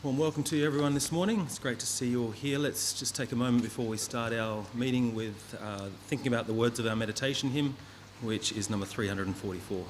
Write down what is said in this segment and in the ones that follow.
Well, welcome to you everyone this morning. It's great to see you all here. Let's just take a moment before we start our meeting with thinking about the words of our meditation hymn, which is number 344.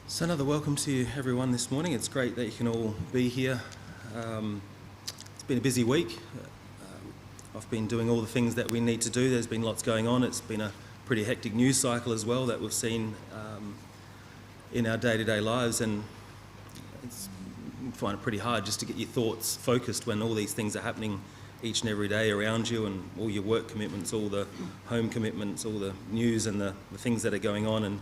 So another welcome to you everyone this morning. It's great that you can all be here. It's been a busy week. I've been doing all the things that we need to do. There's been lots going on. It's been a pretty hectic news cycle as well that we've seen in our day-to-day lives, and you find it pretty hard just to get your thoughts focused when all these things are happening each and every day around you, and all your work commitments, all the home commitments, all the news and the things that are going on. And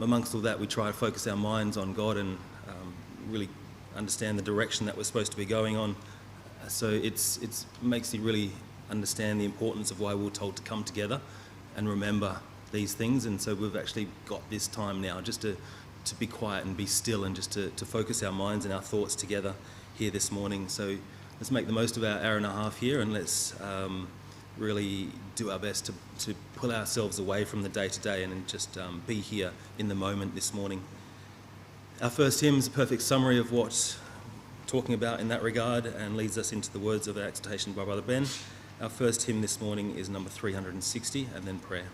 amongst all that, we try to focus our minds on God and really understand the direction that we're supposed to be going on. So it makes you really understand the importance of why we were told to come together and remember these things. And so we've actually got this time now just to be quiet and be still, and just to focus our minds and our thoughts together here this morning. So let's make the most of our hour and a half here, and let's really do our best to pull ourselves away from the day-to-day and just be here in the moment this morning. Our first hymn is a perfect summary of what we're talking about in that regard, and leads us into the words of our exhortation by Brother Ben. Our first hymn this morning is number 360, and then prayer.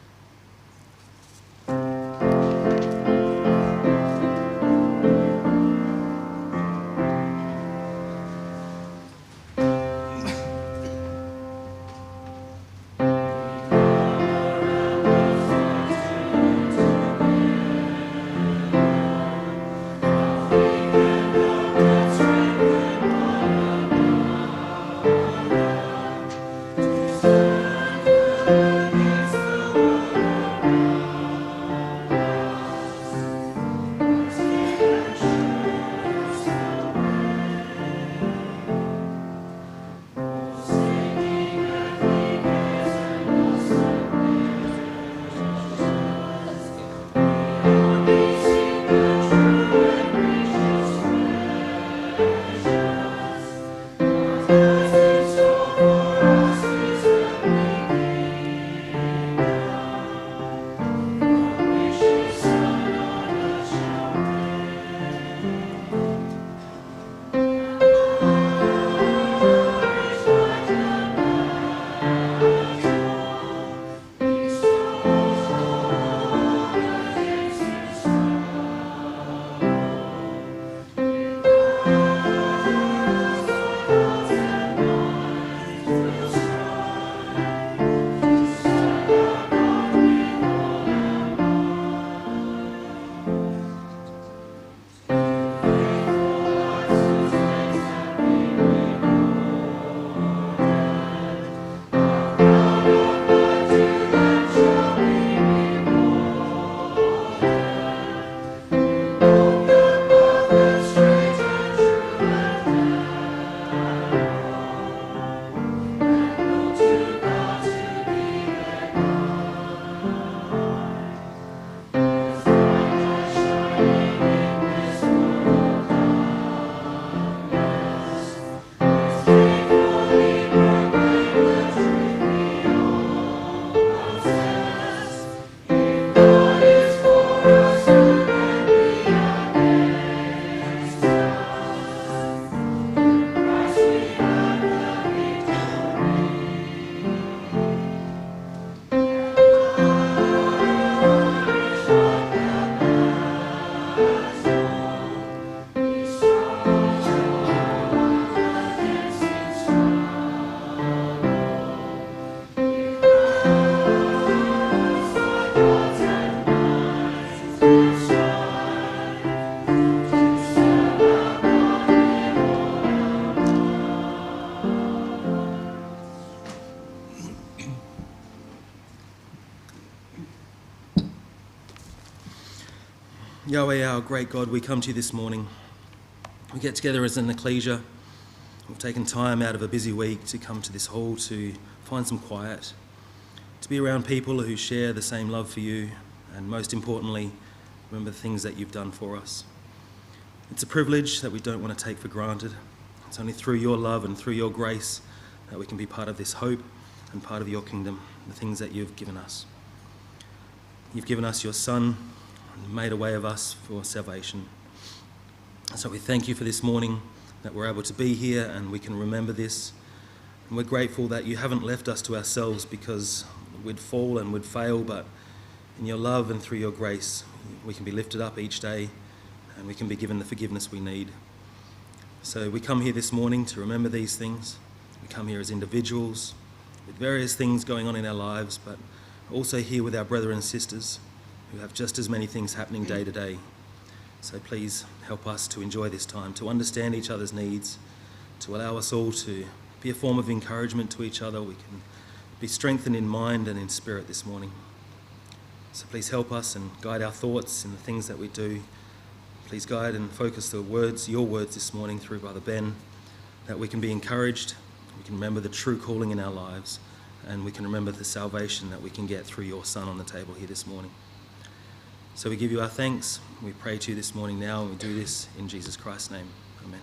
Yahweh, our great God, we come to you this morning. We get together as an ecclesia. We've taken time out of a busy week to come to this hall to find some quiet, to be around people who share the same love for you, and most importantly, remember the things that you've done for us. It's a privilege that we don't want to take for granted. It's only through your love and through your grace that we can be part of this hope and part of your kingdom, the things that you've given us. You've given us your Son and made a way of us for salvation. So we thank you for this morning, that we're able to be here and we can remember this. And we're grateful that you haven't left us to ourselves because we'd fall and we'd fail, but in your love and through your grace, we can be lifted up each day and we can be given the forgiveness we need. So we come here this morning to remember these things. We come here as individuals with various things going on in our lives, but also here with our brothers and sisters who have just as many things happening day to day. So please help us to enjoy this time, to understand each other's needs, to allow us all to be a form of encouragement to each other. We can be strengthened in mind and in spirit this morning. So please help us and guide our thoughts in the things that we do. Please guide and focus the words, your words this morning through Brother Ben, that we can be encouraged, we can remember the true calling in our lives, and we can remember the salvation that we can get through your Son on the table here this morning. So we give you our thanks. We pray to you this morning now, and we do this in Jesus Christ's name. Amen.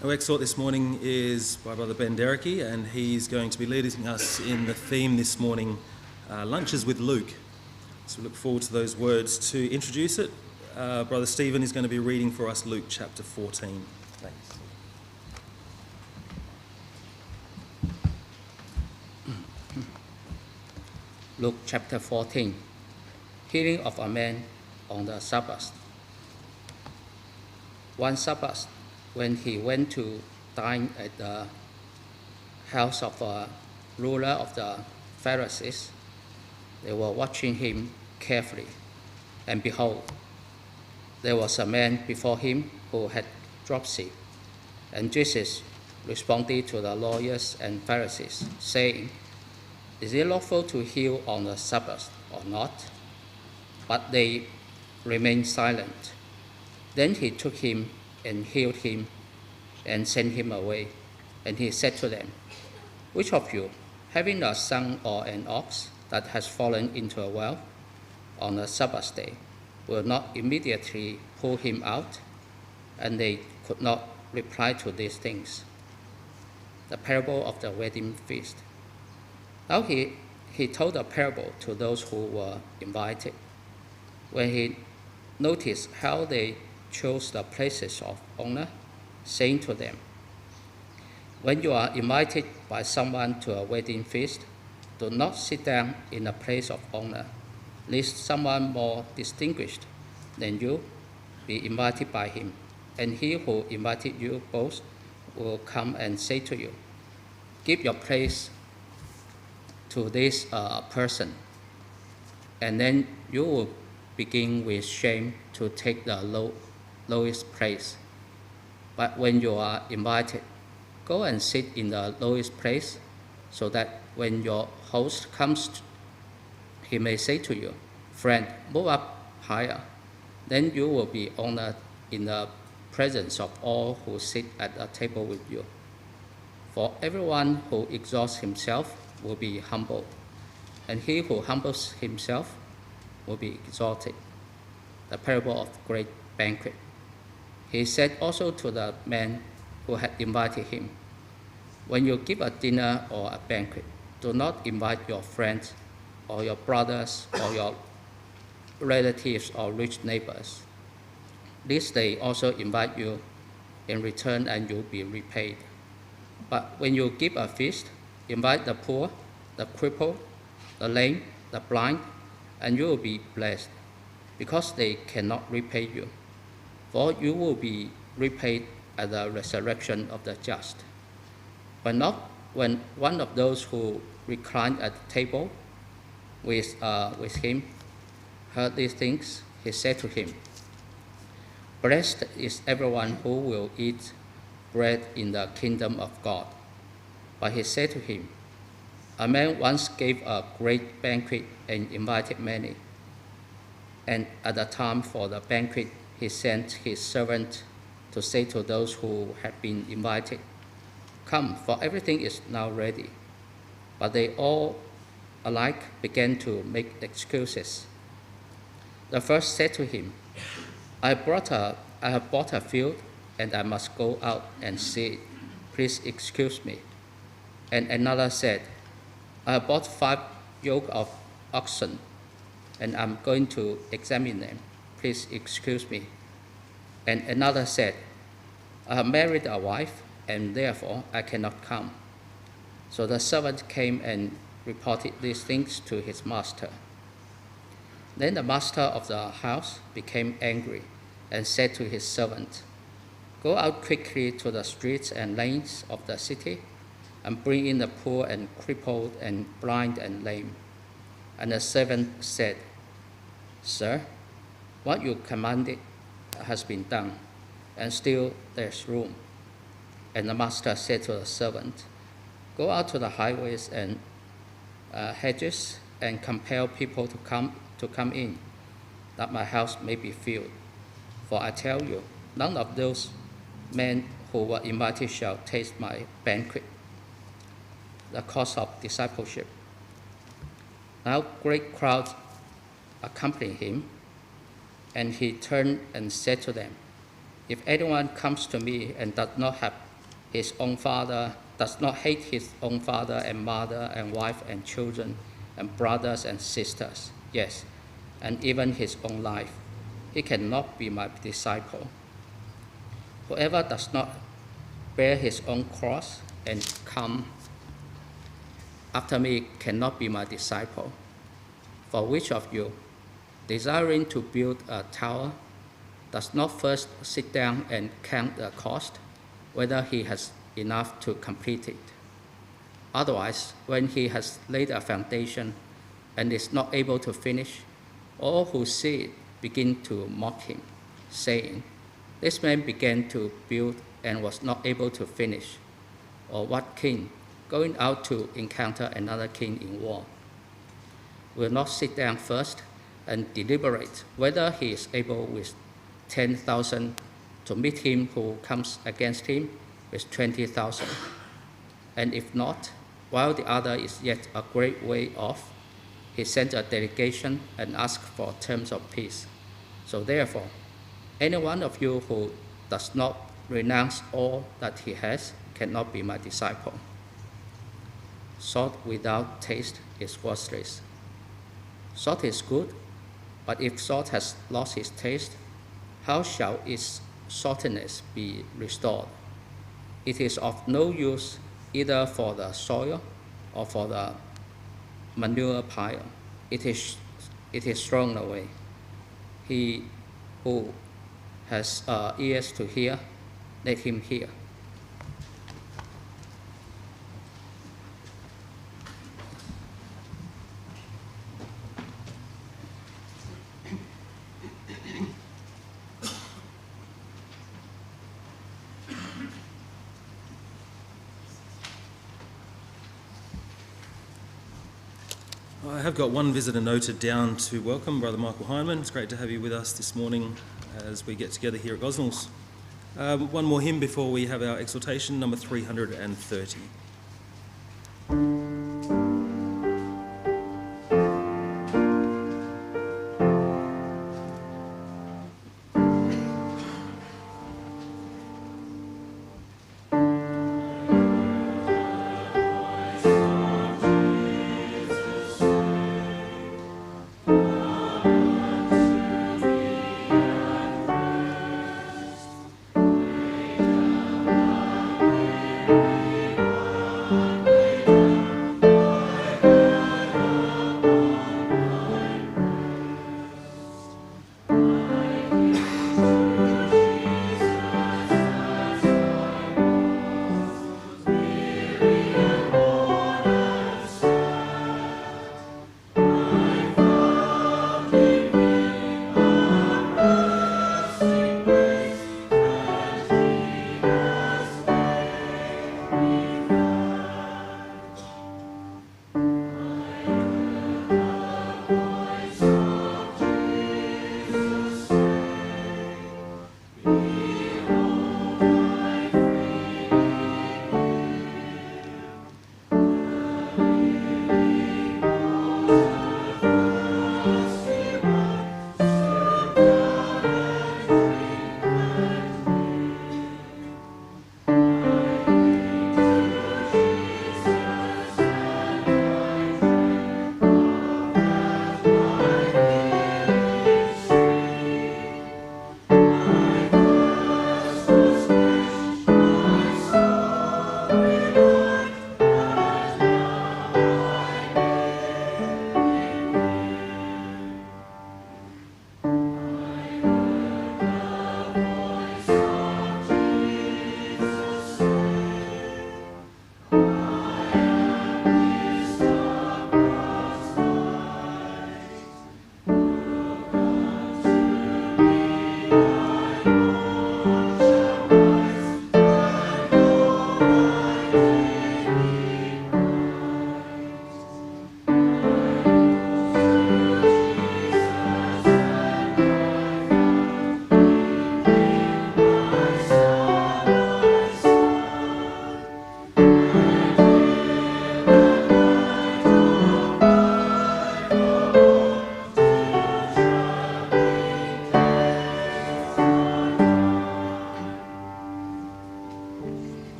Our exhort this morning is by Brother Ben Derecki, and he's going to be leading us in the theme this morning, Lunches with Luke. So we look forward to those words. To introduce it, Brother Stephen is going to be reading for us Luke chapter 14. Thanks. Luke chapter 14, healing of a man on the Sabbath. One Sabbath, when he went to dine at the house of a ruler of the Pharisees, they were watching him carefully. And behold, there was a man before him who had dropsy. And Jesus responded to the lawyers and Pharisees, saying, "Is it lawful to heal on the Sabbath or not?" But they remained silent. Then he took him and healed him and sent him away. And he said to them, "Which of you, having a son or an ox that has fallen into a well on the Sabbath day, will not immediately pull him out?" And they could not reply to these things. The parable of the wedding feast. Now he told a parable to those who were invited. When he noticed how they chose the places of honor, saying to them, "When you are invited by someone to a wedding feast, do not sit down in a place of honor, lest someone more distinguished than you be invited by him, and he who invited you both will come and say to you, 'Give your place to this person,' and then you will begin with shame to take the lowest place. But when you are invited, go and sit in the lowest place, so that when your host comes, he may say to you, 'Friend, move up higher.' Then you will be honored in the presence of all who sit at a table with you. For everyone who exalts himself will be humbled, and he who humbles himself will be exalted." The parable of great banquet. He said also to the man who had invited him, "When you give a dinner or a banquet, do not invite your friends or your brothers or your relatives or rich neighbors. Lest they also invite you in return and you'll be repaid. But when you give a feast, invite the poor, the crippled, the lame, the blind, and you will be blessed, because they cannot repay you. For you will be repaid at the resurrection of the just. When one of those who reclined at the table with him heard these things, he said to him, "Blessed is everyone who will eat bread in the kingdom of God." But he said to him, "A man once gave a great banquet and invited many. And at the time for the banquet, he sent his servant to say to those who had been invited, 'Come, for everything is now ready.' But they all alike began to make excuses. The first said to him, I have bought a field, and I must go out and see it. Please excuse me." And another said, "I have bought 5 yoke of oxen, and I'm going to examine them. Please excuse me." And another said, "I have married a wife, and therefore I cannot come." So the servant came and reported these things to his master. Then the master of the house became angry and said to his servant, "Go out quickly to the streets and lanes of the city, and bring in the poor and crippled and blind and lame." And the servant said, "Sir, what you commanded has been done, and still there's room." And the master said to the servant, "Go out to the highways and hedges and compel people to come in, that my house may be filled. For I tell you, none of those men who were invited shall taste my banquet." The cost of discipleship. Now great crowds accompanied him, and he turned and said to them, "If anyone comes to me and does not hate his own father and mother and wife and children and brothers and sisters, yes, and even his own life, he cannot be my disciple. Whoever does not bear his own cross and come after me cannot be my disciple. For which of you, desiring to build a tower, does not first sit down and count the cost, whether he has enough to complete it? Otherwise, when he has laid a foundation and is not able to finish, all who see it begin to mock him, saying, 'This man began to build and was not able to finish.' Or what king, going out to encounter another king in war, will not sit down first and deliberate whether he is able with 10,000 to meet him who comes against him with 20,000? And if not, while the other is yet a great way off, he sends a delegation and asks for terms of peace. So therefore, any one of you who does not renounce all that he has cannot be my disciple. Salt without taste is worthless. Salt is good, but if salt has lost its taste, how shall its saltiness be restored? It is of no use either for the soil or for the manure pile. It is thrown away. He who has ears to hear, let him hear. I have got one visitor noted down to welcome, Brother Michael Heineman. It's great to have you with us this morning as we get together here at Gosnells. One more hymn before we have our exhortation, number 330.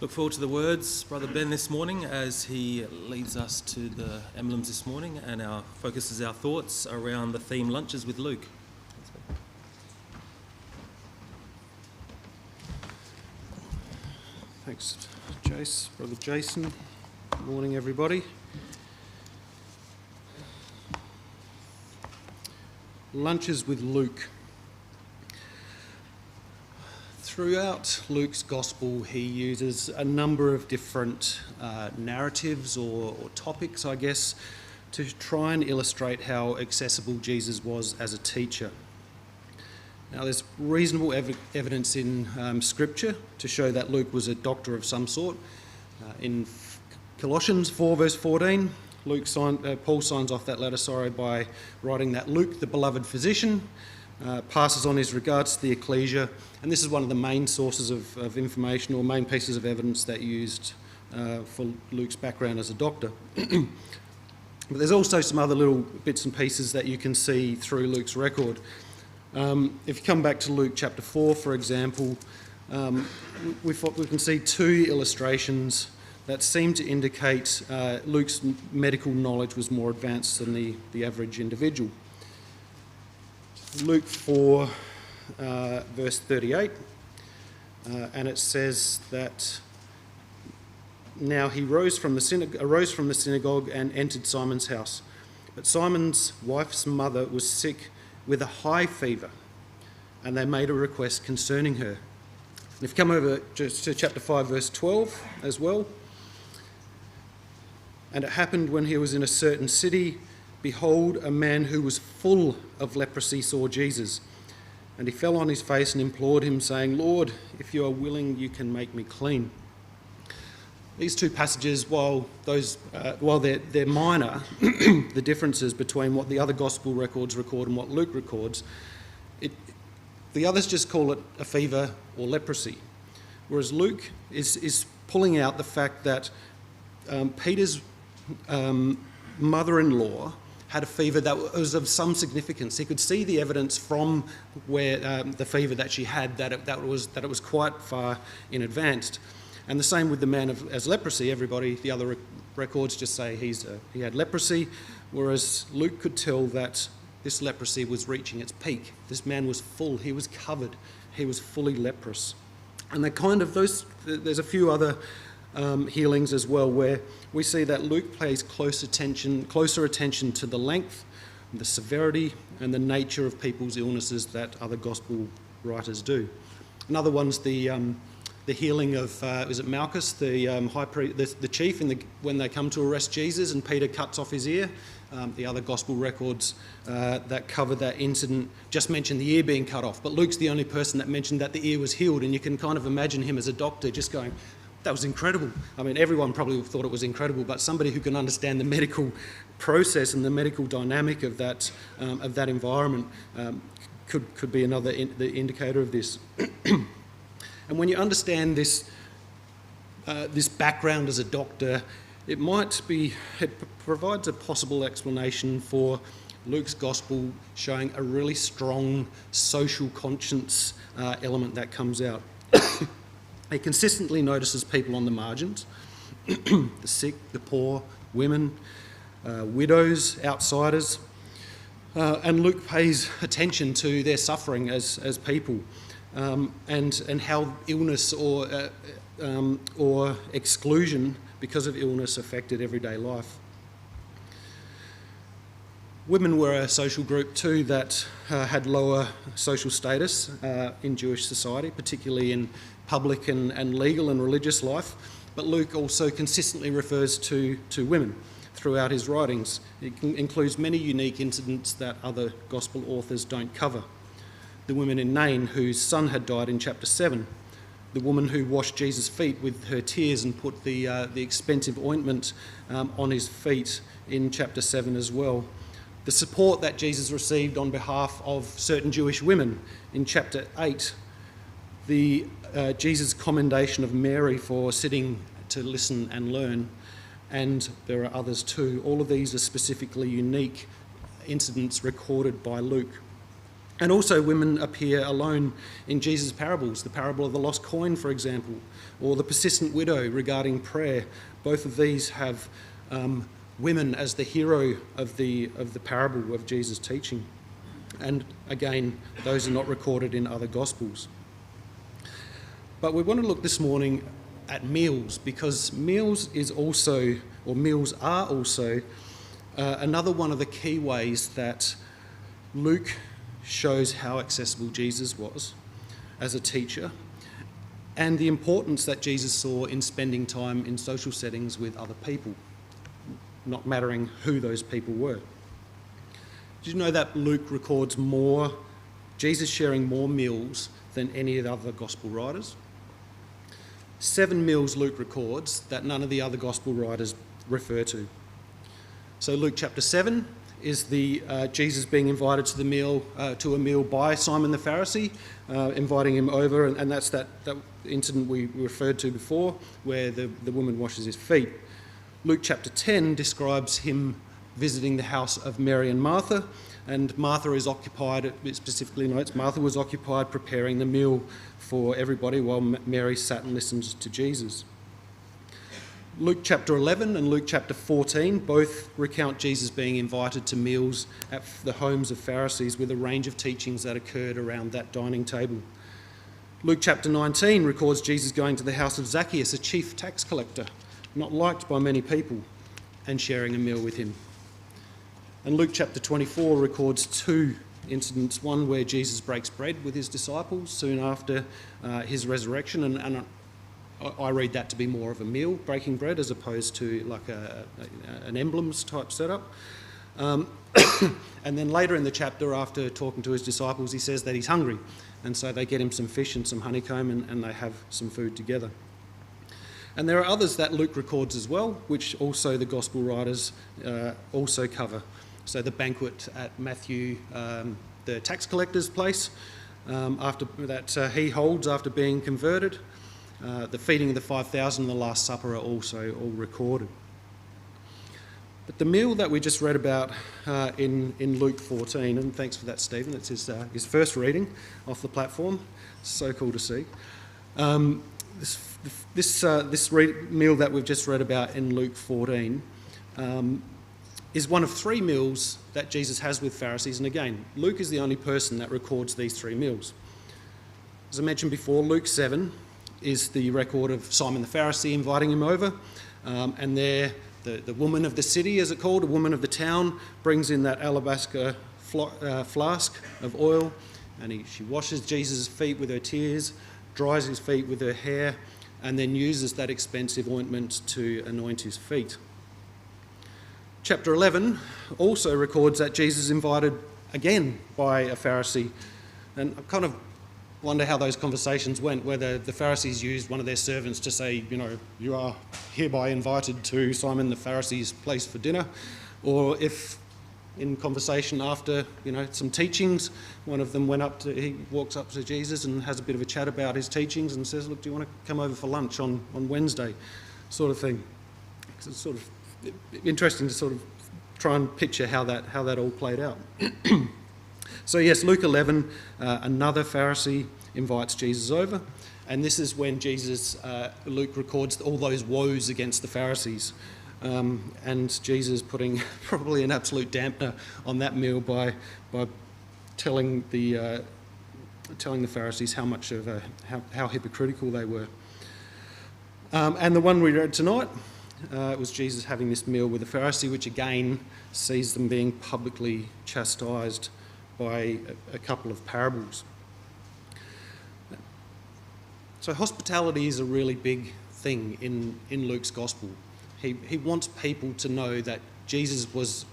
Look forward to the words, Brother Ben, this morning as he leads us to the emblems this morning and focuses our thoughts around the theme Lunches with Luke. Thanks, Jace. Brother Jason. Good morning, everybody. Lunches with Luke. Throughout Luke's Gospel, he uses a number of different narratives or topics, I guess, to try and illustrate how accessible Jesus was as a teacher. Now, there's reasonable evidence in Scripture to show that Luke was a doctor of some sort. In Colossians 4 verse 14, Paul signs off that letter, by writing that Luke, the beloved physician, passes on his regards to the ecclesia, and this is one of the main sources of information or main pieces of evidence that used for Luke's background as a doctor. But there's also some other little bits and pieces that you can see through Luke's record. If you come back to Luke chapter 4, for example, we can see two illustrations that seem to indicate Luke's medical knowledge was more advanced than the average individual. Luke 4, verse 38, and it says that now he arose from the synagogue and entered Simon's house. But Simon's wife's mother was sick with a high fever, and they made a request concerning her. And if you come over to chapter 5, verse 12 as well, and it happened when he was in a certain city, behold, a man who was full of leprosy saw Jesus, and he fell on his face and implored him, saying, Lord, if you are willing, you can make me clean. These two passages, while they're minor, the differences between what the other gospel records record and what Luke records, the others just call it a fever or leprosy, whereas Luke is pulling out the fact that Peter's mother-in-law had a fever that was of some significance. He could see the evidence from where the fever that she had, that it was quite far in advance. And the same with the man as leprosy. The other records just say he had leprosy, whereas Luke could tell that this leprosy was reaching its peak. This man was full, he was covered, he was fully leprous. And there's a few other healings as well, where we see that Luke pays closer attention to the length, the severity, and the nature of people's illnesses that other gospel writers do. Another one's the healing of is it Malchus, the high priest, the chief, when they come to arrest Jesus and Peter cuts off his ear. The other gospel records that cover that incident just mention the ear being cut off, but Luke's the only person that mentioned that the ear was healed, and you can kind of imagine him as a doctor just going, that was incredible. I mean, everyone probably thought it was incredible, but somebody who can understand the medical process and the medical dynamic of that environment could be another the indicator of this. And when you understand this background as a doctor, it provides a possible explanation for Luke's gospel showing a really strong social conscience element that comes out. He consistently notices people on the margins, the sick, the poor, women, widows, outsiders, and Luke pays attention to their suffering as people, and how illness or exclusion because of illness affected everyday life. Women were a social group too that had lower social status in Jewish society, particularly in public and legal and religious life, but Luke also consistently refers to women throughout his writings. It includes many unique incidents that other gospel authors don't cover. The woman in Nain whose son had died in chapter 7, the woman who washed Jesus' feet with her tears and put the expensive ointment on his feet in chapter 7 as well. The support that Jesus received on behalf of certain Jewish women in chapter 8, Jesus' commendation of Mary for sitting to listen and learn, and there are others too. All of these are specifically unique incidents recorded by Luke. And also women appear alone in Jesus' parables, the parable of the lost coin, for example, or the persistent widow regarding prayer. Both of these have women as the hero of the parable of Jesus' teaching. And again, those are not recorded in other Gospels. But we want to look this morning at meals, because meals are also another one of the key ways that Luke shows how accessible Jesus was as a teacher, and the importance that Jesus saw in spending time in social settings with other people, not mattering who those people were. Did you know that Luke records Jesus sharing more meals than any of the other gospel writers? 7 meals Luke records that none of the other gospel writers refer to. So Luke chapter 7 is the Jesus being invited to a meal by Simon the Pharisee, inviting him over, and that's that incident we referred to before, where the woman washes his feet. Luke chapter 10 describes him visiting the house of Mary and Martha, and Martha is occupied, it specifically notes, Martha was occupied preparing the meal for everybody while Mary sat and listened to Jesus. Luke chapter 11 and Luke chapter 14 both recount Jesus being invited to meals at the homes of Pharisees with a range of teachings that occurred around that dining table. Luke chapter 19 records Jesus going to the house of Zacchaeus, a chief tax collector, not liked by many people, and sharing a meal with him. And Luke chapter 24 records 2 incidents, one where Jesus breaks bread with his disciples soon after his resurrection, and I read that to be more of a meal, breaking bread, as opposed to like an emblems type setup. And then later in the chapter, after talking to his disciples, he says that he's hungry, and so they get him some fish and some honeycomb, and they have some food together. And there are others that Luke records as well, which also the gospel writers also cover. So the banquet at Matthew, the tax collector's place, he holds after being converted. The feeding of the 5,000 and the Last Supper are also all recorded. But the meal that we just read about in Luke 14, and thanks for that, Stephen, it's his first reading off the platform. So cool to see. This meal that we've just read about in Luke 14 is one of 3 meals that Jesus has with Pharisees. And again, Luke is the only person that records these 3 meals. As I mentioned before, Luke 7 is the record of Simon the Pharisee inviting him over, and there the woman of the city, as it's called, a woman of the town, brings in that alabaster flask of oil, and she washes Jesus' feet with her tears, dries his feet with her hair, and then uses that expensive ointment to anoint his feet. Chapter 11 also records that Jesus is invited again by a Pharisee, and I kind of wonder how those conversations went, whether the Pharisees used one of their servants to say, you are hereby invited to Simon the Pharisee's place for dinner, or if in conversation after, some teachings, one of them he walks up to Jesus and has a bit of a chat about his teachings and says, look, do you want to come over for lunch on Wednesday, sort of thing. It's sort of interesting to sort of try and picture how that all played out. So yes, Luke 11, another Pharisee invites Jesus over, and this is when Luke records all those woes against the Pharisees, and Jesus putting probably an absolute dampener on that meal by telling the Pharisees how much of how hypocritical they were. And the one we read tonight was Jesus having this meal with a Pharisee, which again sees them being publicly chastised by a couple of parables. So hospitality is a really big thing in Luke's gospel. He wants people to know that Jesus was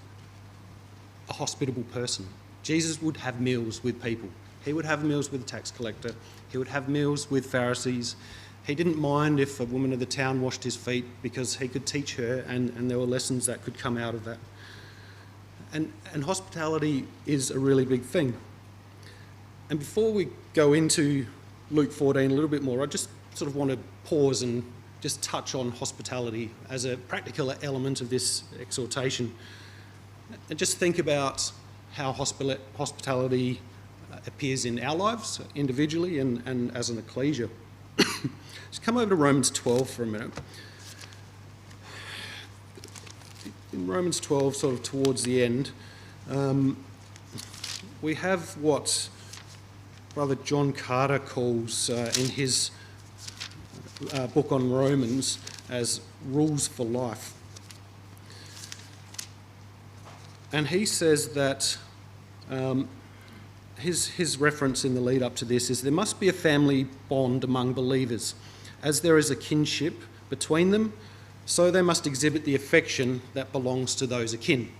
a hospitable person. Jesus would have meals with people. He would have meals with a tax collector. He would have meals with Pharisees. He didn't mind if a woman of the town washed his feet, because he could teach her, and there were lessons that could come out of that. And hospitality is a really big thing. And before we go into Luke 14 a little bit more, I just sort of want to pause and just touch on hospitality as a practical element of this exhortation. And just think about how hospitality appears in our lives individually and as an ecclesia. Just come over to Romans 12 for a minute. In Romans 12, sort of towards the end, we have what Brother John Carter calls in his book on Romans as rules for life. And he says that his reference in the lead up to this is there must be a family bond among believers. As there is a kinship between them, so they must exhibit the affection that belongs to those akin.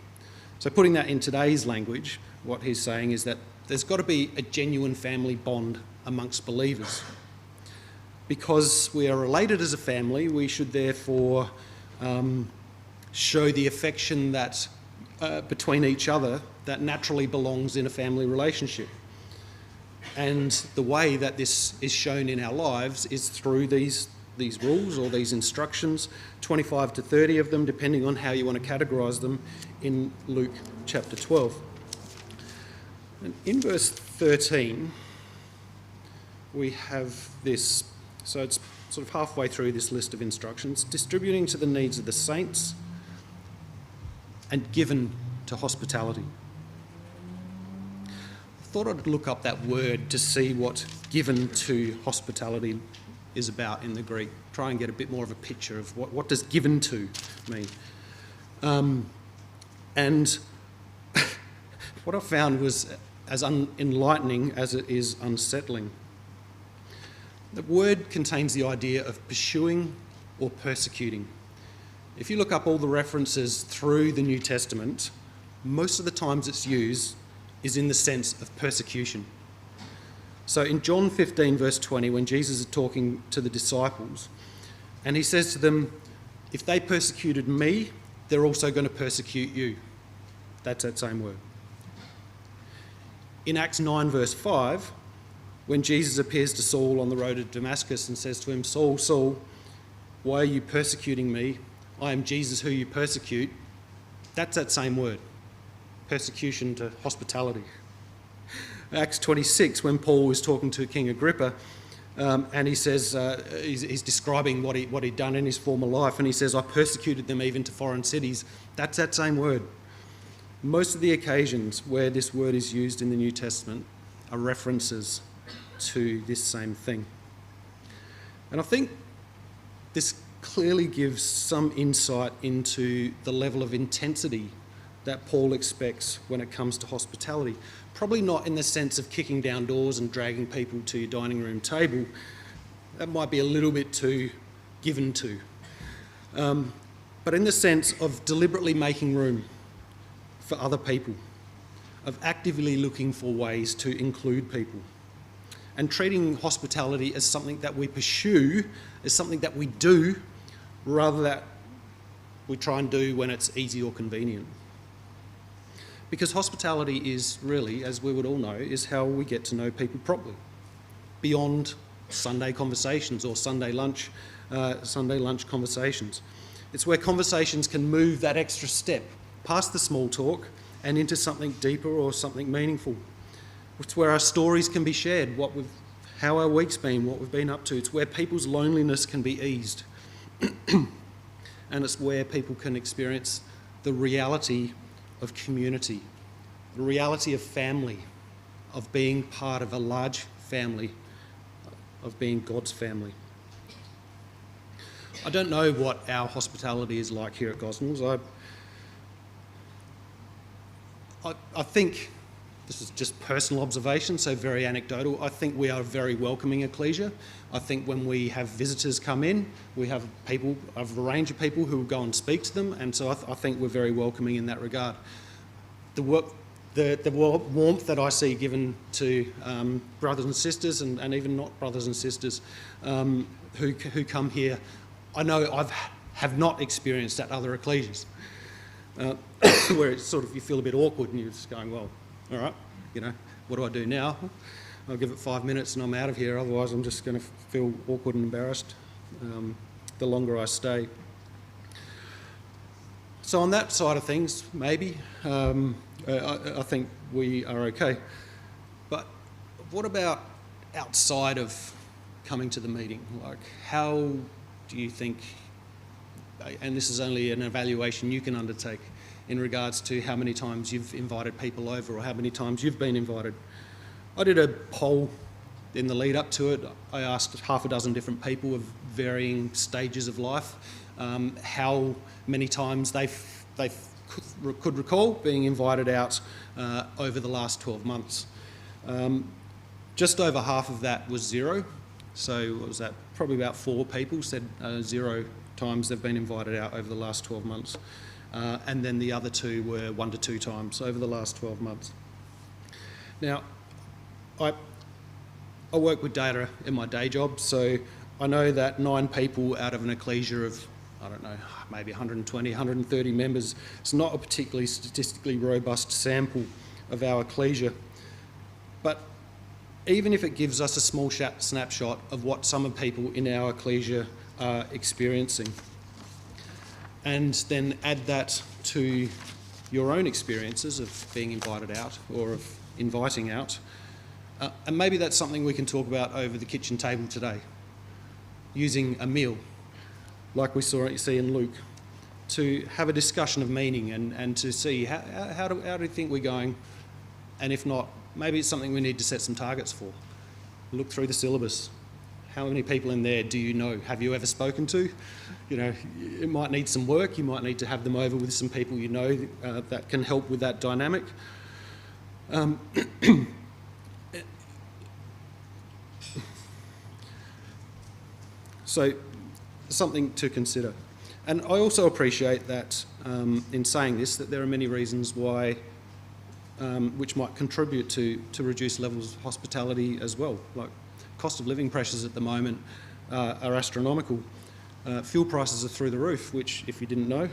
So putting that in today's language, what he's saying is that there's got to be a genuine family bond amongst believers. Because we are related as a family, we should therefore show the affection that between each other that naturally belongs in a family relationship. And the way that this is shown in our lives is through these rules or these instructions, 25 to 30 of them, depending on how you want to categorise them, in Luke chapter 12. And in verse 13, we have this. So it's sort of halfway through this list of instructions: distributing to the needs of the saints and given to hospitality. I thought I'd look up that word to see what given to hospitality is about in the Greek. Try and get a bit more of a picture of what does given to mean. And what I found was as enlightening as it is unsettling. The word contains the idea of pursuing or persecuting. If you look up all the references through the New Testament, most of the times it's used is in the sense of persecution. So in John 15 verse 20, when Jesus is talking to the disciples, and he says to them, if they persecuted me, they're also going to persecute you. That's that same word. In Acts 9 verse 5, when Jesus appears to Saul on the road to Damascus and says to him, Saul, Saul, why are you persecuting me? I am Jesus who you persecute. That's that same word, persecution to hospitality. Acts 26, when Paul was talking to King Agrippa, and he says, he's describing what he'd done in his former life, and he says, I persecuted them even to foreign cities. That's that same word. Most of the occasions where this word is used in the New Testament are references to this same thing. And I think this clearly gives some insight into the level of intensity that Paul expects when it comes to hospitality. Probably not in the sense of kicking down doors and dragging people to your dining room table. That might be a little bit too given to. But in the sense of deliberately making room for other people, of actively looking for ways to include people, and treating hospitality as something that we pursue, as something that we do, rather than we try and do when it's easy or convenient. Because hospitality is really, as we would all know, is how we get to know people properly, beyond Sunday conversations or Sunday lunch conversations. It's where conversations can move that extra step past the small talk and into something deeper or something meaningful. It's where our stories can be shared, how our week's been, what we've been up to. It's where people's loneliness can be eased. And it's where people can experience the reality of community, the reality of family, of being part of a large family, of being God's family. I don't know what our hospitality is like here at Gosnells. I think, this is just personal observation, so very anecdotal, I think we are a very welcoming ecclesia. I think when we have visitors come in, we have a range of people who will go and speak to them, and so I think we're very welcoming in that regard. The warmth that I see given to brothers and sisters, and even not brothers and sisters, who come here, I know I have not experienced at other ecclesias, where it's sort of, you feel a bit awkward and you're just going, well, all right, what do I do now? I'll give it 5 minutes and I'm out of here, otherwise I'm just going to feel awkward and embarrassed the longer I stay. So on that side of things, maybe, I think we are okay. But what about outside of coming to the meeting? Like, how do you think, and this is only an evaluation you can undertake, in regards to how many times you've invited people over or how many times you've been invited? I did a poll in the lead up to it. I asked half a dozen different people of varying stages of life how many times they could recall being invited out over the last 12 months. Just over half of that was zero. So what was that? Probably about 4 people said 0 times they've been invited out over the last 12 months. And then the other 2 were 1 to 2 times over the last 12 months. Now, I work with data in my day job, so I know that 9 people out of an ecclesia of, I don't know, maybe 120, 130 members, it's not a particularly statistically robust sample of our ecclesia. But even if it gives us a small snapshot of what some of the people in our ecclesia are experiencing, and then add that to your own experiences of being invited out or of inviting out, and maybe that's something we can talk about over the kitchen table today, using a meal, like we see in Luke, to have a discussion of meaning and to see how do you think we're going, and if not, maybe it's something we need to set some targets for. Look through the syllabus. How many people in there do you know? Have you ever spoken to? You know, it might need some work. You might need to have them over with some people you know that can help with that dynamic. So, something to consider. And I also appreciate that in saying this, that there are many reasons why which might contribute to reduced levels of hospitality as well. Like cost of living pressures at the moment are astronomical. Fuel prices are through the roof, which, if you didn't know,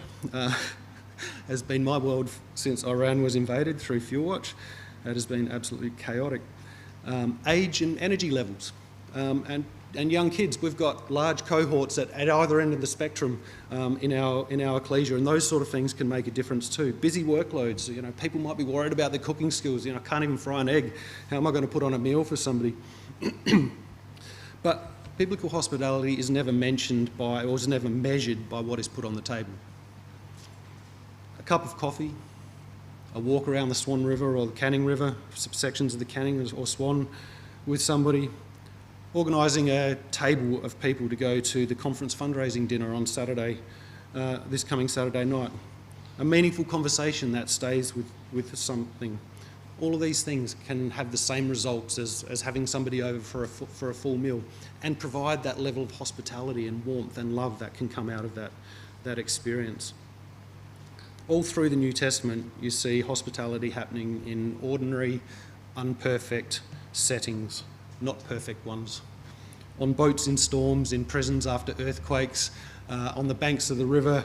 has been my world since Iran was invaded through Fuel Watch. It has been absolutely chaotic. Age and energy levels, and young kids. We've got large cohorts at either end of the spectrum in our ecclesia, and those sort of things can make a difference too. Busy workloads. You know, people might be worried about their cooking skills. You know, I can't even fry an egg. How am I going to put on a meal for somebody? But biblical hospitality is never mentioned by, or is never measured by, what is put on the table. A cup of coffee, a walk around the Swan River or the Canning River, sections of the Canning or Swan with somebody, organising a table of people to go to the conference fundraising dinner on Saturday, this coming Saturday night. A meaningful conversation that stays with something. All of these things can have the same results as having somebody over for a full meal, and provide that level of hospitality and warmth and love that can come out of that experience. All through the New Testament, you see hospitality happening in ordinary, unperfect settings, not perfect ones. On boats in storms, in prisons after earthquakes, on the banks of the river,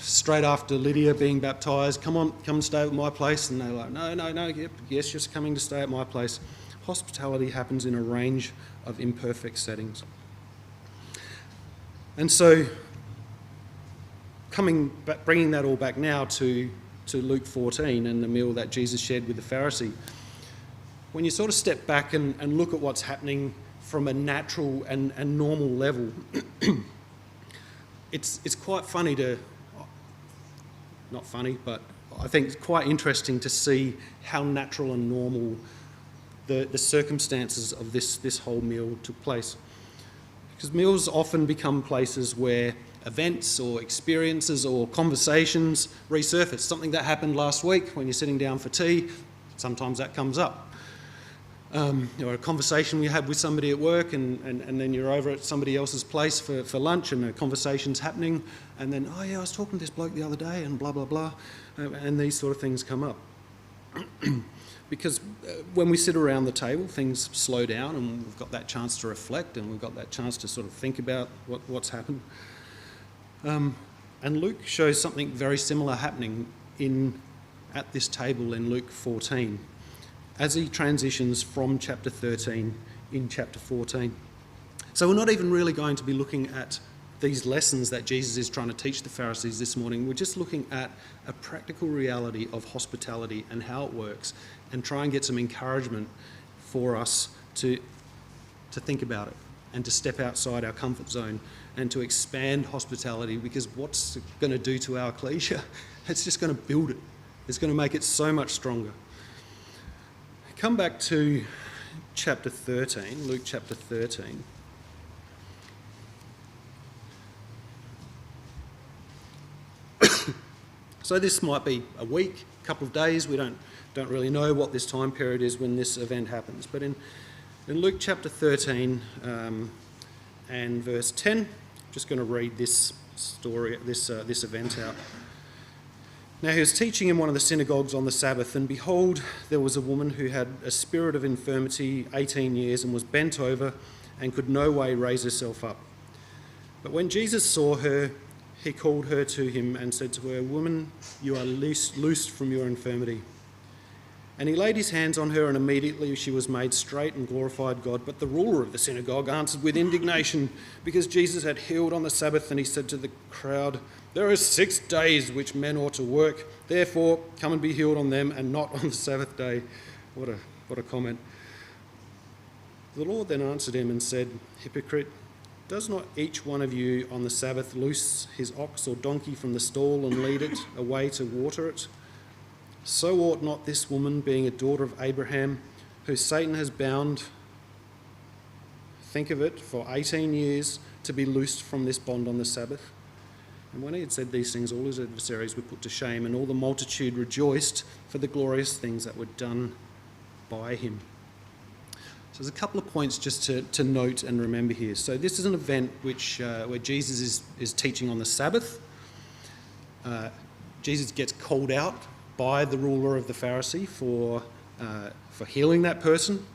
straight after Lydia being baptised, come and stay at my place. And they're like, no, yep, yes, just coming to stay at my place. Hospitality happens in a range of imperfect settings. And so, bringing that all back now to Luke 14 and the meal that Jesus shared with the Pharisee, when you sort of step back and look at what's happening from a natural and normal level, it's quite funny not funny, but I think it's quite interesting to see how natural and normal the circumstances of this whole meal took place. Because meals often become places where events or experiences or conversations resurface. Something that happened last week when you're sitting down for tea, sometimes that comes up. Or a conversation you had with somebody at work, and then you're over at somebody else's place for lunch, and a conversation's happening, and then, oh yeah, I was talking to this bloke the other day, and blah, blah, blah, and these sort of things come up. Because when we sit around the table, things slow down, and we've got that chance to reflect, and we've got that chance to sort of think about what's happened. And Luke shows something very similar happening at this table in Luke 14, as he transitions from chapter 13 in chapter 14. So we're not even really going to be looking at these lessons that Jesus is trying to teach the Pharisees this morning. We're just looking at a practical reality of hospitality and how it works, and try and get some encouragement for us to think about it and to step outside our comfort zone and to expand hospitality, because what's it going to do to our ecclesia? It's just going to build it. It's going to make it so much stronger. Come back to chapter 13, Luke chapter 13. So this might be a week, a couple of days. We don't really know what this time period is when this event happens. But in Luke chapter 13 and verse 10, I'm just going to read this story, this event out. Now he was teaching in one of the synagogues on the Sabbath, and behold, there was a woman who had a spirit of infirmity 18 years and was bent over and could no way raise herself up. But when Jesus saw her, he called her to him and said to her, "Woman, you are loosed from your infirmity." And he laid his hands on her, and immediately she was made straight and glorified God. But the ruler of the synagogue answered with indignation because Jesus had healed on the Sabbath, and he said to the crowd, "There are 6 days which men ought to work. Therefore, come and be healed on them and not on the Sabbath day." What a comment. The Lord then answered him and said, "Hypocrite, does not each one of you on the Sabbath loose his ox or donkey from the stall and lead it away to water it? So ought not this woman, being a daughter of Abraham, who Satan has bound, think of it, for 18 years, to be loosed from this bond on the Sabbath?" And when he had said these things, all his adversaries were put to shame, and all the multitude rejoiced for the glorious things that were done by him. So there's a couple of points just to note and remember here. So this is an event where Jesus is teaching on the Sabbath. Jesus gets called out by the ruler of the Pharisee for healing that person.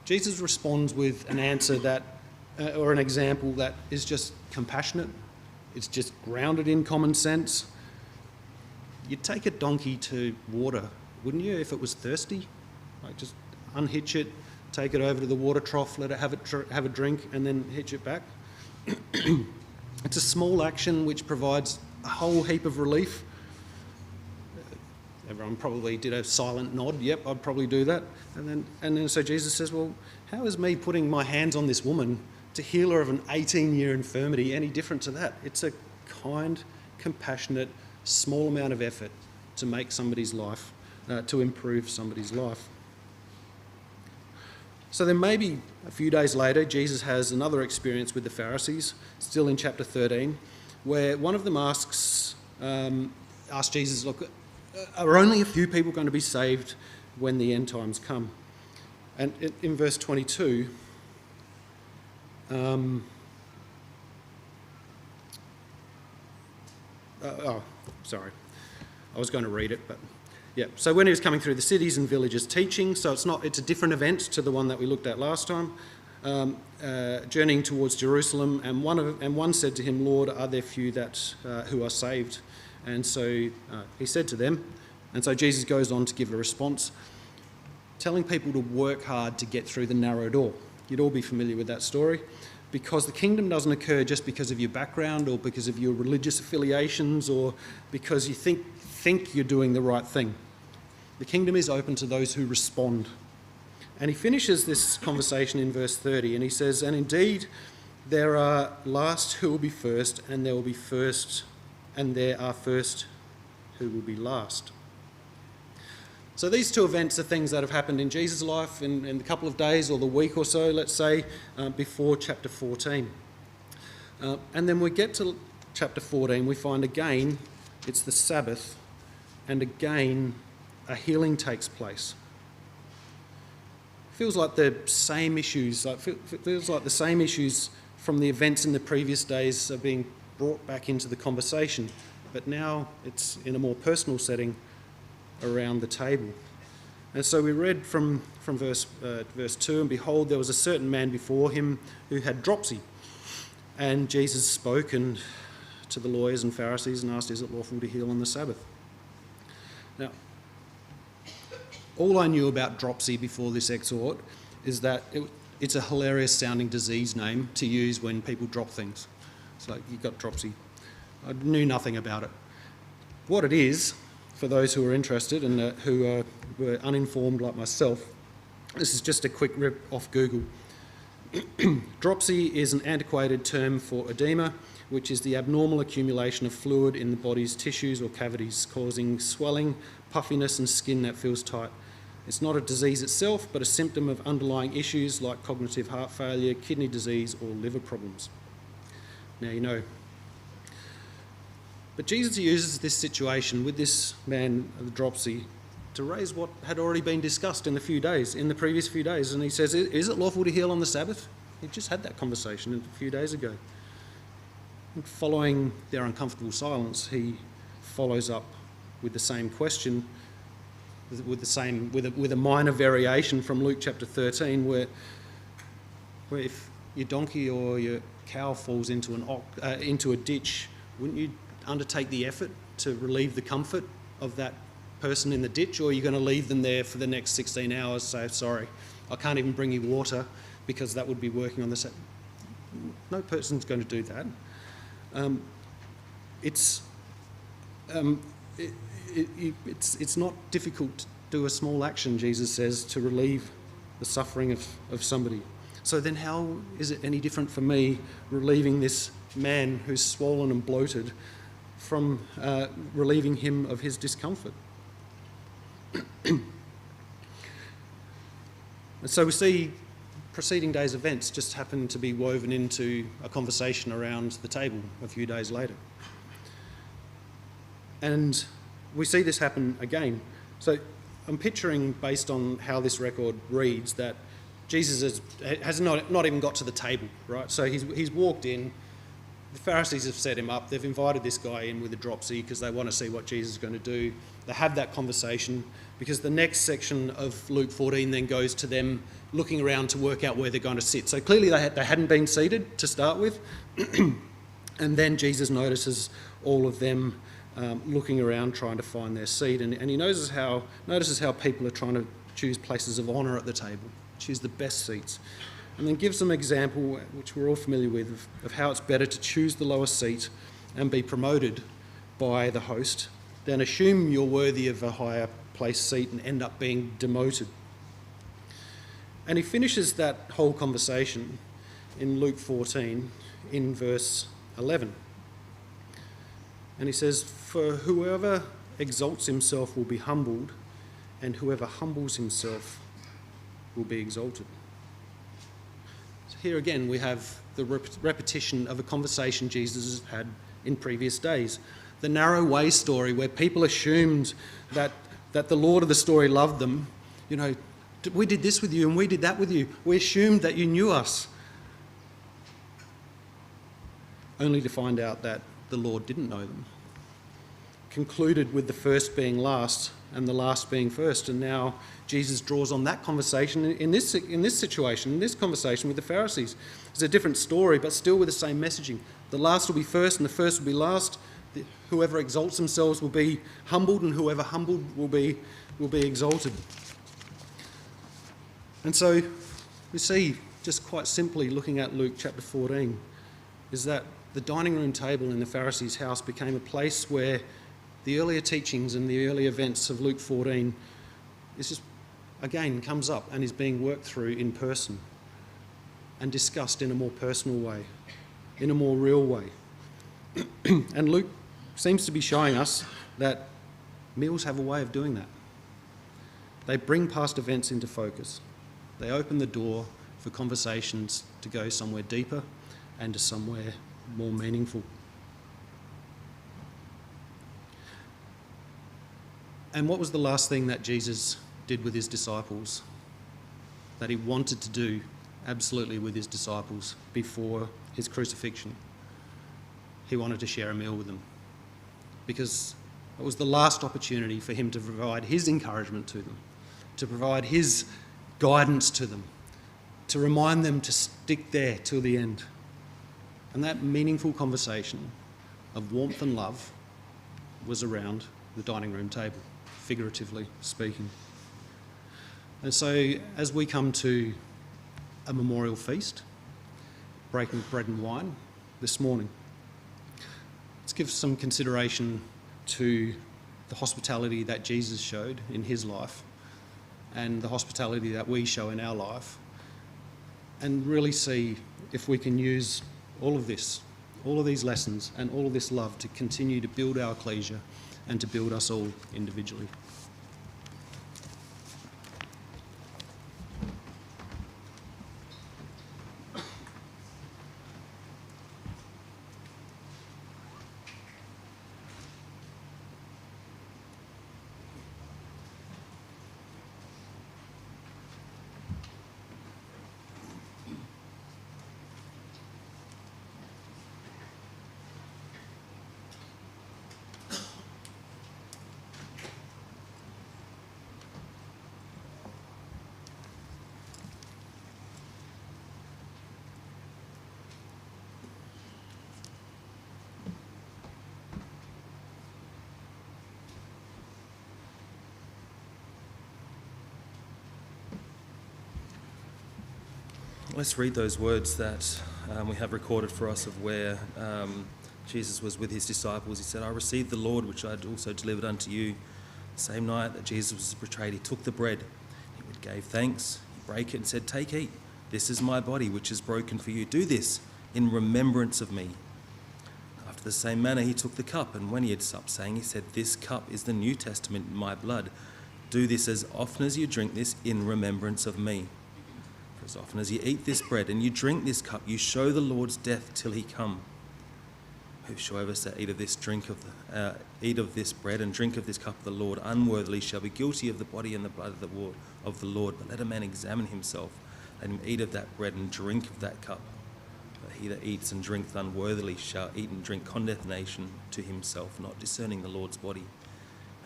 Jesus responds with an answer or an example that is just compassionate. It's just grounded in common sense. You'd take a donkey to water, wouldn't you, if it was thirsty? Like, just unhitch it, take it over to the water trough, let it have a drink, and then hitch it back. It's a small action which provides a whole heap of relief. Everyone probably did a silent nod. Yep, I'd probably do that. And then so Jesus says, well, how is me putting my hands on this woman to heal her of an 18-year infirmity any different to that? It's a kind, compassionate, small amount of effort to make somebody's life, to improve somebody's life. So then maybe a few days later, Jesus has another experience with the Pharisees, still in chapter 13, where one of them asks Jesus, look, are only a few people going to be saved when the end times come? And in verse 22, sorry, I was going to read it, but yeah. So when he was coming through the cities and villages teaching, so it's a different event to the one that we looked at last time, journeying towards Jerusalem, and one said to him, "Lord, are there few who are saved?" And so he said to them, and so Jesus goes on to give a response, telling people to work hard to get through the narrow door. You'd all be familiar with that story, because the kingdom doesn't occur just because of your background or because of your religious affiliations or because you think you're doing the right thing. The kingdom is open to those who respond. And he finishes this conversation in verse 30, and he says, "And indeed there are last who will be first, and there will be first, and there are first who will be last." So these two events are things that have happened in Jesus' life in the couple of days or the week or so, let's say, before chapter 14. And then we get to chapter 14, we find again it's the Sabbath, and again a healing takes place. Feels like the same issues, feels like the same issues from the events in the previous days are being brought back into the conversation, but now it's in a more personal setting around the table. And so we read from verse 2, "And behold, there was a certain man before him who had dropsy. And Jesus spoke to the lawyers and Pharisees and asked, 'Is it lawful to heal on the Sabbath?'" Now, all I knew about dropsy before this exhort is that it's a hilarious sounding disease name to use when people drop things. It's like, "You got dropsy." I knew nothing about it. What it is, for those who are interested and who were uninformed like myself, This is just a quick rip off Google. Dropsy is an antiquated term for edema, which is the abnormal accumulation of fluid in the body's tissues or cavities, causing swelling, puffiness and skin that feels tight. It's not a disease itself, but a symptom of underlying issues like cognitive heart failure, kidney disease or liver problems. Now you know. But Jesus uses this situation with this man of dropsy to raise what had already been discussed in the previous few days. And he says, is it lawful to heal on the Sabbath? He just had that conversation a few days ago. And following their uncomfortable silence, he follows up with the same question, with a minor variation from Luke chapter 13, where if your donkey or your cow falls into a ditch, wouldn't you undertake the effort to relieve the comfort of that person in the ditch, or are you going to leave them there for the next 16 hours, say, sorry, I can't even bring you water because that would be working on the set? No person's going to do that. It's not difficult to do a small action, Jesus says, to relieve the suffering of somebody. So then how is it any different for me relieving this man who's swollen and bloated from relieving him of his discomfort? And so we see preceding day's events just happen to be woven into a conversation around the table a few days later. And we see this happen again. So I'm picturing, based on how this record reads, that Jesus has not even got to the table, right? So he's walked in, the Pharisees have set him up, they've invited this guy in with a dropsy because they want to see what Jesus is going to do. They have that conversation because the next section of Luke 14 then goes to them looking around to work out where they're going to sit. So clearly they hadn't been seated to start with. And then Jesus notices all of them looking around trying to find their seat. And he notices how people are trying to choose places of honour at the table, choose the best seats. And then gives them an example, which we're all familiar with, of how it's better to choose the lower seat and be promoted by the host than assume you're worthy of a higher place seat and end up being demoted. And he finishes that whole conversation in Luke 14 in verse 11. And he says, "For whoever exalts himself will be humbled, and whoever humbles himself will be exalted." So here again we have the repetition of a conversation Jesus had in previous days. The narrow way story where people assumed that the Lord of the story loved them. You know, we did this with you and we did that with you. We assumed that you knew us. Only to find out that the Lord didn't know them. Concluded with the first being last and the last being first. And now Jesus draws on that conversation in this situation, in this conversation with the Pharisees. It's a different story, but still with the same messaging. The last will be first and the first will be last. Whoever exalts themselves will be humbled, and whoever humbled will be exalted. And so we see, just quite simply looking at Luke chapter 14, is that the dining room table in the Pharisees' house became a place where the earlier teachings and the early events of Luke 14 is just, again, comes up and is being worked through in person and discussed in a more personal way, in a more real way. And Luke seems to be showing us that meals have a way of doing that. They bring past events into focus. They open the door for conversations to go somewhere deeper and to somewhere more meaningful. And what was the last thing that Jesus did with his disciples, that he wanted to do absolutely with his disciples before his crucifixion? He wanted to share a meal with them, because it was the last opportunity for him to provide his encouragement to them, to provide his guidance to them, to remind them to stick there till the end. And that meaningful conversation of warmth and love was around the dining room table, figuratively speaking. And so as we come to a memorial feast, breaking bread and wine this morning, let's give some consideration to the hospitality that Jesus showed in his life and the hospitality that we show in our life, and really see if we can use all of this, all of these lessons and all of this love to continue to build our ecclesia and to build us all individually. Let's read those words that we have recorded for us of where Jesus was with his disciples. He said, I received the Lord, which I had also delivered unto you. The same night that Jesus was betrayed, he took the bread. He gave thanks, he brake it and said, take, eat. This is my body, which is broken for you. Do this in remembrance of me. After the same manner, he took the cup, and when he had supped, saying, he said, this cup is the New Testament in my blood. Do this as often as you drink this in remembrance of me. As often as you eat this bread and you drink this cup, you show the Lord's death till he come. Whosoever that eat of this bread and drink of this cup of the Lord unworthily shall be guilty of the body and the blood of the Lord. But let a man examine himself, let him eat of that bread and drink of that cup. But he that eats and drinketh unworthily shall eat and drink condemnation to himself, not discerning the Lord's body.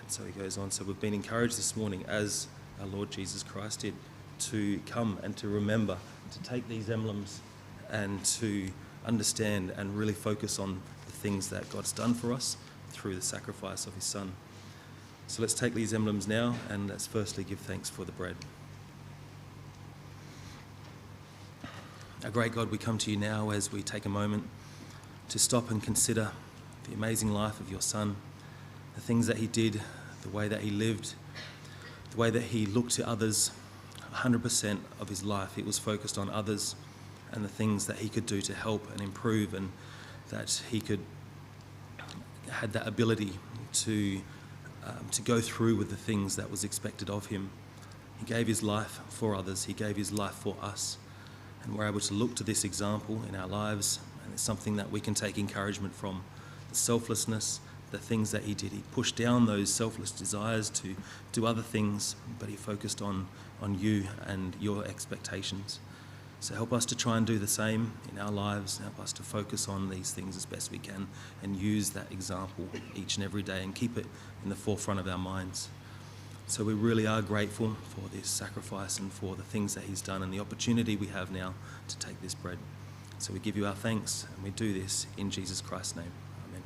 And so he goes on. So we've been encouraged this morning, as our Lord Jesus Christ did, to come and to remember, to take these emblems and to understand and really focus on the things that God's done for us through the sacrifice of his Son. So let's take these emblems now, and let's firstly give thanks for the bread. Our great God, we come to you now as we take a moment to stop and consider the amazing life of your Son, the things that he did, the way that he lived, the way that he looked to others. 100% of his life, it was focused on others and the things that he could do to help and improve, and that he had that ability to go through with the things that was expected of him. He gave his life for others. He gave his life for us, and we're able to look to this example in our lives, and it's something that we can take encouragement from. The selflessness, the things that he did. He pushed down those selfless desires to do other things, but he focused on you and your expectations. So help us to try and do the same in our lives. Help us to focus on these things as best we can and use that example each and every day and keep it in the forefront of our minds. So we really are grateful for this sacrifice and for the things that he's done and the opportunity we have now to take this bread. So we give you our thanks, and we do this in Jesus Christ's name. Amen.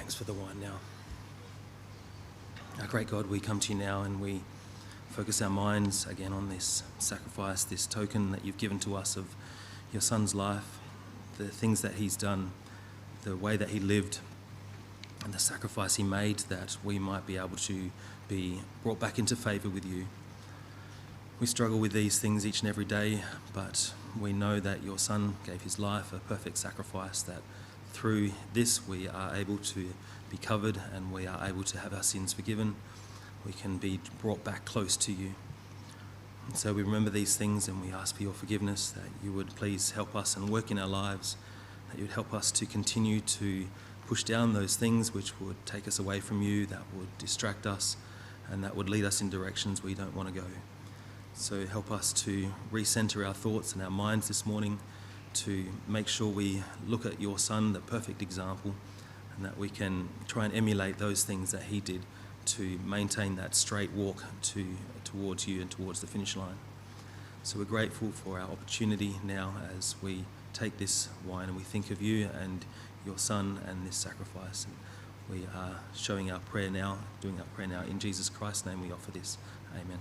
thanks for the wine now. Our great God, we come to you now and we focus our minds again on this sacrifice, this token that you've given to us of your son's life, the things that he's done, the way that he lived, and the sacrifice he made that we might be able to be brought back into favour with you. We struggle with these things each and every day, but we know that your son gave his life a perfect sacrifice, that through this we are able to be covered and we are able to have our sins forgiven. We can be brought back close to you. And so we remember these things and we ask for your forgiveness, that you would please help us and work in our lives, that you would help us to continue to push down those things which would take us away from you, that would distract us and that would lead us in directions we don't want to go. So help us to recenter our thoughts and our minds this morning, to make sure we look at your son, the perfect example, and that we can try and emulate those things that he did to maintain that straight walk towards you and towards the finish line. So we're grateful for our opportunity now as we take this wine and we think of you and your son and this sacrifice. And we are showing our prayer now, doing our prayer now. In Jesus Christ's name we offer this. Amen.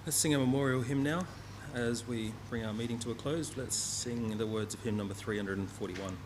Let's sing a memorial hymn now. As we bring our meeting to a close, let's sing the words of hymn number 341.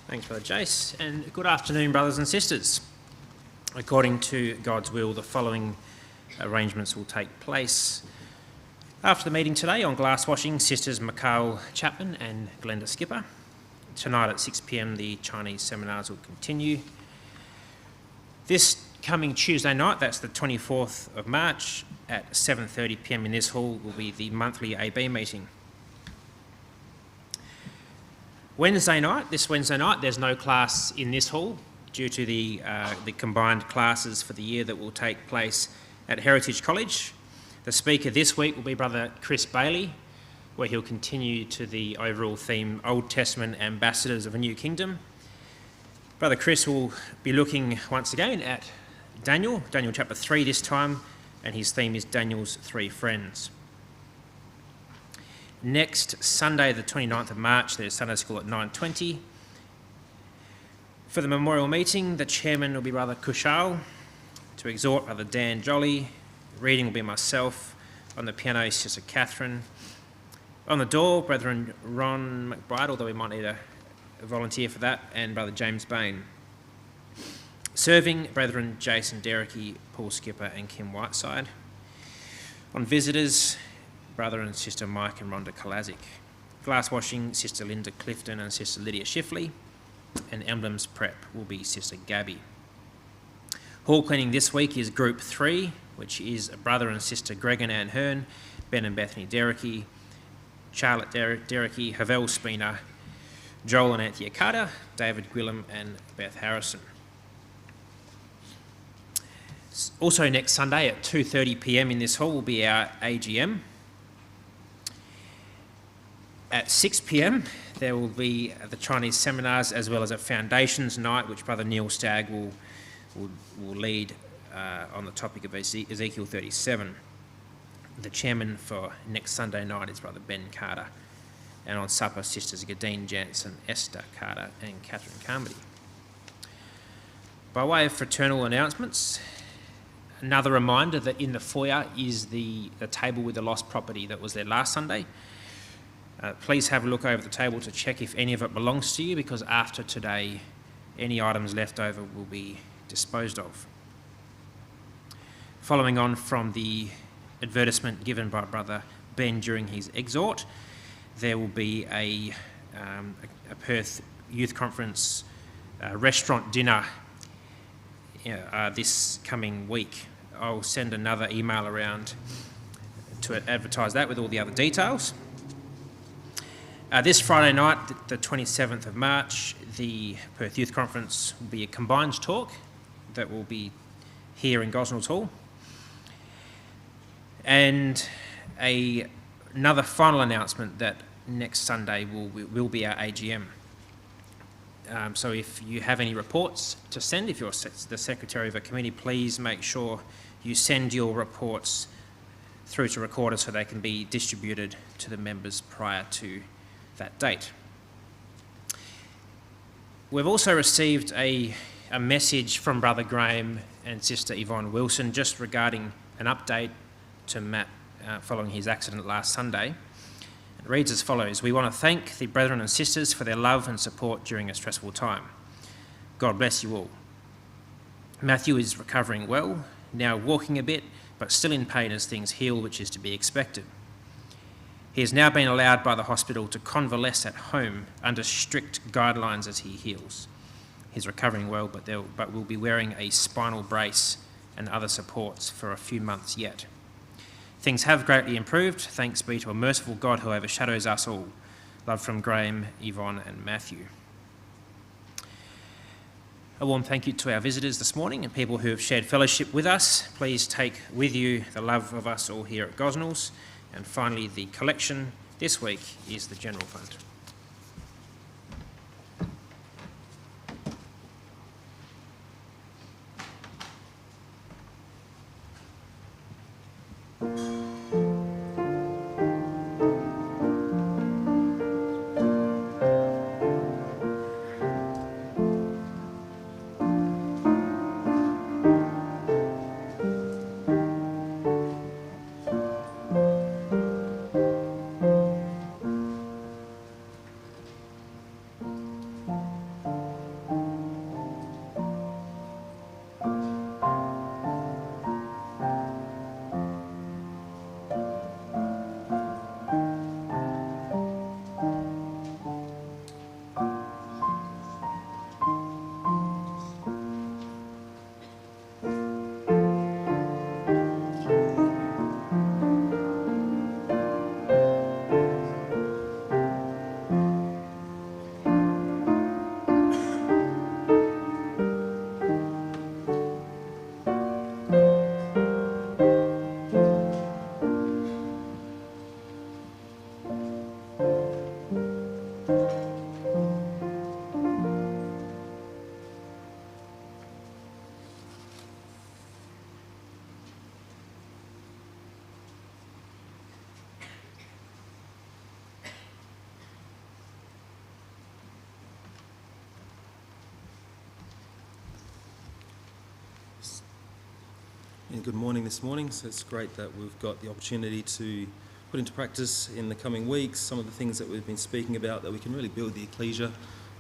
Thanks, Brother Jace, and good afternoon, brothers and sisters. According to God's will, the following arrangements will take place. After the meeting today on glass washing, Sisters Mikhail Chapman and Glenda Skipper. Tonight at 6 p.m, the Chinese seminars will continue. This coming Tuesday night, that's the 24th of March, at 7:30 p.m. in this hall will be the monthly AB meeting. This Wednesday night, there's no class in this hall due to the combined classes for the year that will take place at Heritage College. The speaker this week will be Brother Chris Bailey, where he'll continue to the overall theme, Old Testament Ambassadors of a New Kingdom. Brother Chris will be looking once again at Daniel chapter 3 this time, and his theme is Daniel's three friends. Next Sunday, the 29th of March, there's Sunday school at 9:20. For the memorial meeting, the chairman will be Brother Kushal. To exhort, Brother Dan Jolly. Reading will be myself. On the piano, Sister Catherine. On the door, Brethren Ron McBride, although we might need a volunteer for that, and Brother James Bain. Serving, Brethren Jason Derecki, Paul Skipper and Kim Whiteside. On visitors, Brother and Sister Mike and Rhonda Kalazic. Glass washing, Sister Linda Clifton and Sister Lydia Shifley. And emblems prep will be Sister Gabby. Hall cleaning this week is Group 3, which is Brother and Sister Greg and Ann Hearn, Ben and Bethany Derecki, Charlotte Derecki, Havel Spina, Joel and Anthea Carter, David Gwillam and Beth Harrison. Also next Sunday at 2:30 p.m. in this hall will be our AGM. At 6 p.m, there will be the Chinese seminars as well as a foundations night, which Brother Neil Stagg will lead on the topic of Ezekiel 37. The chairman for next Sunday night is Brother Ben Carter. And on supper, Sisters Gadine Jansen, Esther Carter and Catherine Carmody. By way of fraternal announcements, another reminder that in the foyer is the table with the lost property that was there last Sunday. Please have a look over the table to check if any of it belongs to you, because after today, any items left over will be disposed of. Following on from the advertisement given by Brother Ben during his exhort, there will be a Perth Youth Conference restaurant dinner this coming week. I'll send another email around to advertise that with all the other details. This Friday night, the 27th of March, the Perth Youth Conference will be a combined talk that will be here in Gosnells Hall. And another final announcement that next Sunday will be our AGM. So if you have any reports to send, if you're the secretary of a committee, please make sure you send your reports through to Recorder so they can be distributed to the members prior to that date. We've also received a message from Brother Graham and Sister Yvonne Wilson just regarding an update to Matt following his accident last Sunday. It reads as follows: "We want to thank the brethren and sisters for their love and support during a stressful time. God bless you all. Matthew is recovering well, now walking a bit, but still in pain as things heal, which is to be expected. He has now been allowed by the hospital to convalesce at home under strict guidelines as he heals. He's recovering well, but will be wearing a spinal brace and other supports for a few months yet. Things have greatly improved, thanks be to a merciful God who overshadows us all. Love from Graham, Yvonne and Matthew." A warm thank you to our visitors this morning and people who have shared fellowship with us. Please take with you the love of us all here at Gosnells. And finally, the collection this week is the General Fund. And good morning this morning. So it's great that we've got the opportunity to put into practice in the coming weeks some of the things that we've been speaking about, that we can really build the ecclesia,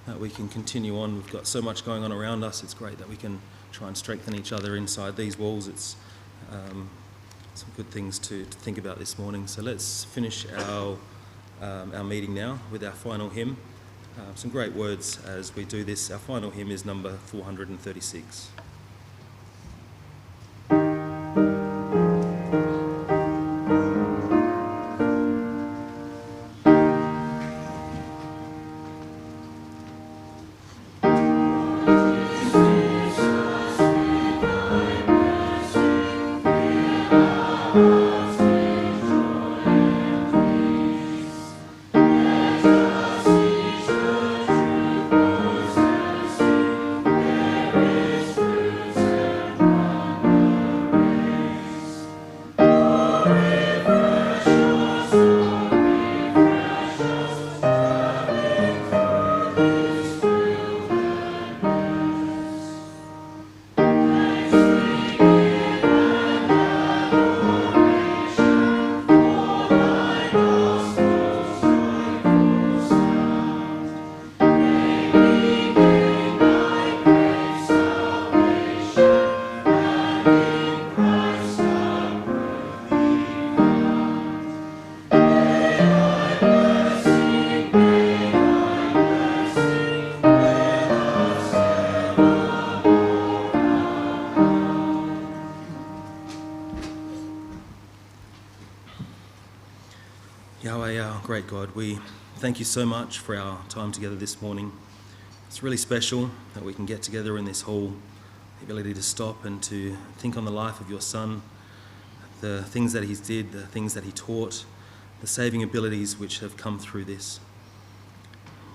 that we can continue on. We've got so much going on around us. It's great that we can try and strengthen each other inside these walls. It's some good things to think about this morning. So let's finish our meeting now with our final hymn. Some great words as we do this. Our final hymn is number 436. Yahweh, our great God, we thank you so much for our time together this morning. It's really special that we can get together in this hall, the ability to stop and to think on the life of your Son, the things that he did, the things that he taught, the saving abilities which have come through this.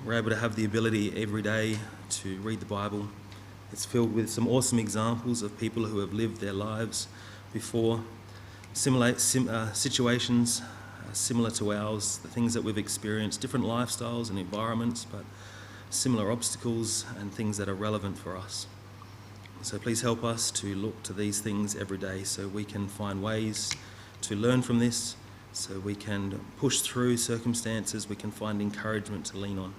We're able to have the ability every day to read the Bible. It's filled with some awesome examples of people who have lived their lives before, situations similar to ours, the things that we've experienced, different lifestyles and environments, but similar obstacles and things that are relevant for us. So please help us to look to these things every day so we can find ways to learn from this, so we can push through circumstances, we can find encouragement to lean on.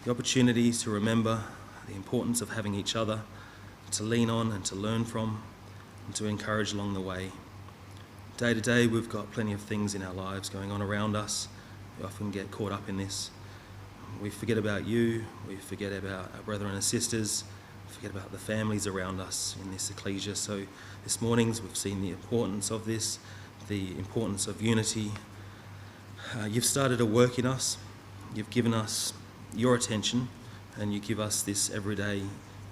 The opportunity to remember the importance of having each other to lean on and to learn from and to encourage along the way. Day to day, we've got plenty of things in our lives going on around us. We often get caught up in this. We forget about you, we forget about our brethren and sisters, we forget about the families around us in this ecclesia. So this morning we've seen the importance of this, the importance of unity. You've started a work in us, you've given us your attention, and you give us this every day.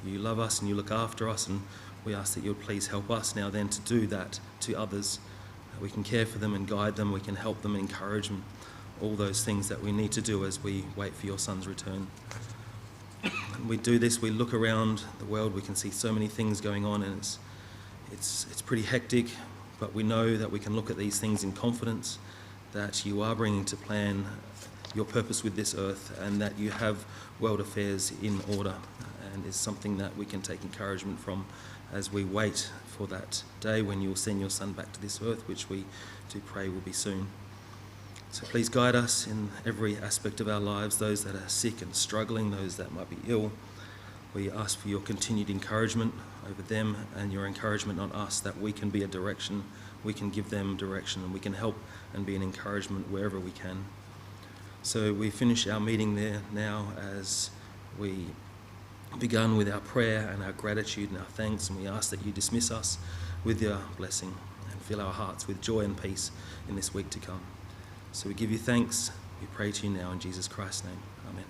You love us and you look after us, and we ask that you would please help us now then to do that to others. We can care for them and guide them, we can help them and encourage them, all those things that we need to do as we wait for your Son's return. And we do this, we look around the world, we can see so many things going on, and it's pretty hectic, but we know that we can look at these things in confidence, that you are bringing to plan your purpose with this earth, and that you have world affairs in order, and is something that we can take encouragement from as we wait for that day when you will send your Son back to this earth, which we do pray will be soon. So please guide us in every aspect of our lives, those that are sick and struggling, those that might be ill. We ask for your continued encouragement over them and your encouragement on us, that we can be a direction, we can give them direction, and we can help and be an encouragement wherever we can. So we finish our meeting there now as we begun with our prayer and our gratitude and our thanks, and we ask that you dismiss us with your blessing and fill our hearts with joy and peace in this week to come. So we give you thanks, we pray to you now in Jesus Christ's name. Amen.